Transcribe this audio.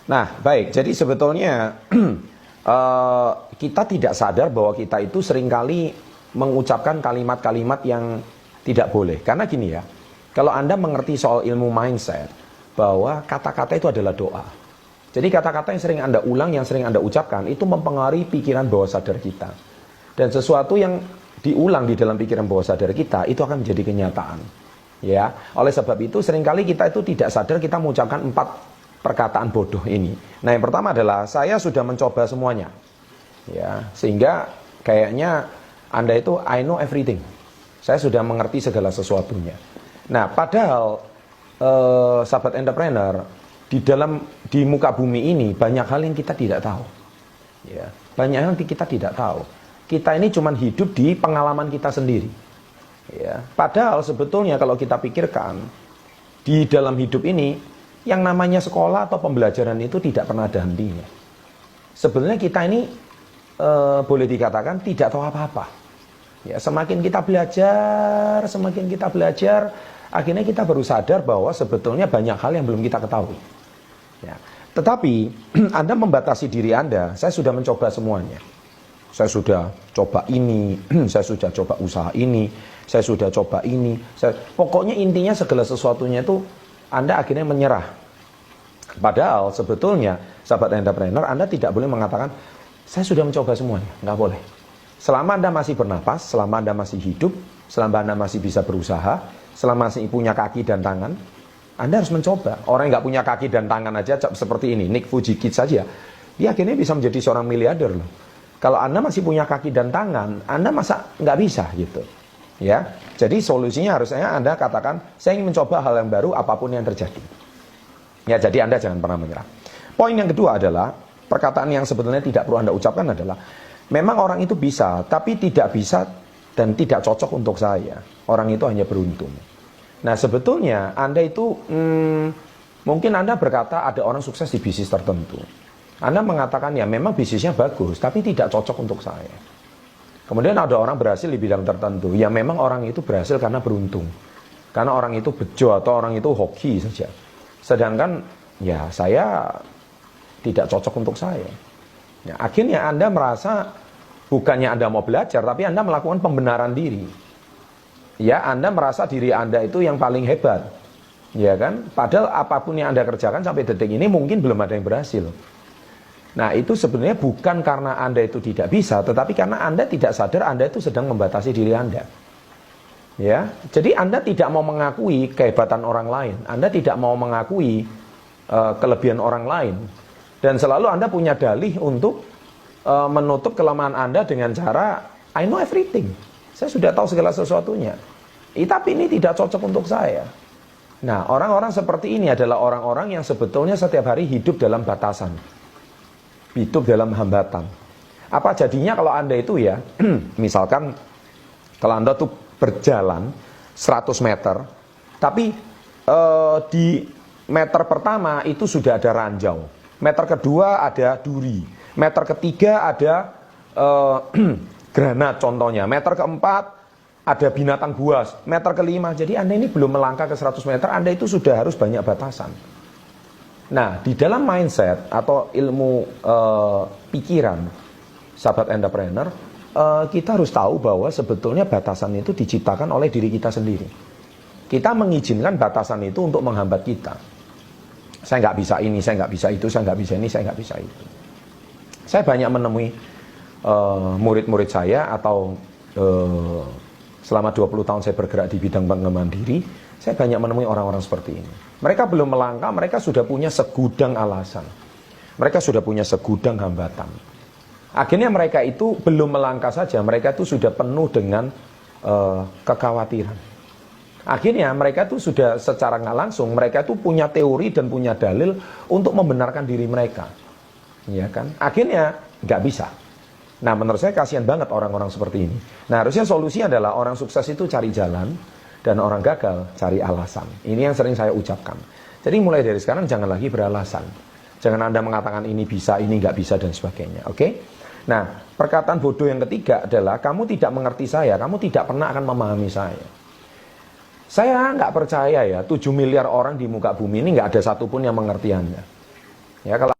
Nah, baik. Jadi sebetulnya kita tidak sadar bahwa kita itu seringkali mengucapkan kalimat-kalimat yang tidak boleh. Karena gini ya, kalau Anda mengerti soal ilmu mindset, bahwa kata-kata itu adalah doa. Jadi kata-kata yang sering Anda ulang, yang sering Anda ucapkan, itu mempengaruhi pikiran bawah sadar kita. Dan sesuatu yang diulang di dalam pikiran bawah sadar kita, itu akan menjadi kenyataan. Ya, oleh sebab itu seringkali kita itu tidak sadar kita mengucapkan 4 perkataan bodoh ini. Nah, yang pertama adalah saya sudah mencoba semuanya. Ya, sehingga kayaknya Anda itu I know everything. Saya sudah mengerti segala sesuatunya. Nah, padahal sahabat entrepreneur di muka bumi ini banyak hal yang kita tidak tahu. Ya, banyak hal yang kita tidak tahu. Kita ini cuma hidup di pengalaman kita sendiri. Ya, padahal sebetulnya kalau kita pikirkan di dalam hidup ini yang namanya sekolah atau pembelajaran itu tidak pernah ada hentinya. Sebenarnya kita ini boleh dikatakan tidak tahu apa-apa. Ya, semakin kita belajar, akhirnya kita baru sadar bahwa sebetulnya banyak hal yang belum kita ketahui. Ya, tetapi Anda membatasi diri Anda, saya sudah mencoba semuanya. Saya sudah coba ini, saya sudah coba usaha ini, saya sudah coba ini. Pokoknya intinya segala sesuatunya itu Anda akhirnya menyerah. Padahal sebetulnya sahabat entrepreneur, Anda tidak boleh mengatakan saya sudah mencoba semuanya, nggak boleh. Selama Anda masih bernapas, selama Anda masih hidup, selama Anda masih bisa berusaha, selama masih punya kaki dan tangan, Anda harus mencoba. Orang yang nggak punya kaki dan tangan aja seperti ini, Nick Fujikit saja, dia akhirnya bisa menjadi seorang miliarder loh. Kalau Anda masih punya kaki dan tangan, Anda masa nggak bisa gitu. Ya, jadi solusinya harusnya Anda katakan, saya ingin mencoba hal yang baru apapun yang terjadi. Ya, jadi Anda jangan pernah menyerah. Poin yang kedua adalah, perkataan yang sebetulnya tidak perlu Anda ucapkan adalah, memang orang itu bisa, tapi tidak bisa dan tidak cocok untuk saya. Orang itu hanya beruntung. Nah, sebetulnya Anda itu, mungkin Anda berkata ada orang sukses di bisnis tertentu. Anda mengatakan ya memang bisnisnya bagus, tapi tidak cocok untuk saya. Kemudian ada orang berhasil di bidang tertentu. Ya memang orang itu berhasil karena beruntung. Karena orang itu bejo atau orang itu hoki saja. Sedangkan ya saya tidak cocok untuk saya. Ya, akhirnya Anda merasa bukannya Anda mau belajar, tapi Anda melakukan pembenaran diri. Ya, Anda merasa diri Anda itu yang paling hebat. Ya kan? Padahal apapun yang Anda kerjakan sampai detik ini mungkin belum ada yang berhasil. Nah, itu sebenarnya bukan karena Anda itu tidak bisa, tetapi karena Anda tidak sadar Anda itu sedang membatasi diri Anda. Ya, jadi Anda tidak mau mengakui kehebatan orang lain. Anda tidak mau mengakui kelebihan orang lain. Dan selalu Anda punya dalih untuk menutup kelemahan Anda dengan cara I know everything. Saya sudah tahu segala sesuatunya. Tapi ini tidak cocok untuk saya. Nah, orang-orang seperti ini adalah orang-orang yang sebetulnya setiap hari hidup dalam batasan. Hidup dalam hambatan. Apa jadinya kalau Anda itu ya, misalkan kalau Anda tuh berjalan 100 meter, tapi di meter pertama itu sudah ada ranjau, meter kedua ada duri, meter ketiga ada granat contohnya, meter keempat ada binatang buas, meter kelima, jadi Anda ini belum melangkah ke 100 meter, Anda itu sudah harus banyak batasan. Nah, di dalam mindset atau ilmu pikiran sahabat entrepreneur, kita harus tahu bahwa sebetulnya batasan itu diciptakan oleh diri kita sendiri. Kita mengizinkan batasan itu untuk menghambat kita. Saya nggak bisa ini, saya nggak bisa itu, saya nggak bisa ini, saya nggak bisa itu. Saya banyak menemui murid-murid saya atau selama 20 tahun saya bergerak di bidang pengembangan diri, saya banyak menemui orang-orang seperti ini. Mereka belum melangkah, mereka sudah punya segudang alasan. Mereka sudah punya segudang hambatan. Akhirnya mereka itu belum melangkah saja, mereka itu sudah penuh dengan kekhawatiran. Akhirnya mereka itu sudah secara nggak langsung, mereka itu punya teori dan punya dalil untuk membenarkan diri mereka. Ya kan? Akhirnya nggak bisa. Nah, menurut saya kasihan banget orang-orang seperti ini. Nah, harusnya solusi adalah orang sukses itu cari jalan, dan orang gagal cari alasan. Ini yang sering saya ucapkan. Jadi mulai dari sekarang jangan lagi beralasan. Jangan Anda mengatakan ini bisa, ini nggak bisa, dan sebagainya. Oke? Nah, perkataan bodoh yang ketiga adalah kamu tidak mengerti saya, kamu tidak pernah akan memahami saya. Saya nggak percaya ya, 7 miliar orang di muka bumi ini nggak ada satupun yang mengerti Anda. Ya, kalau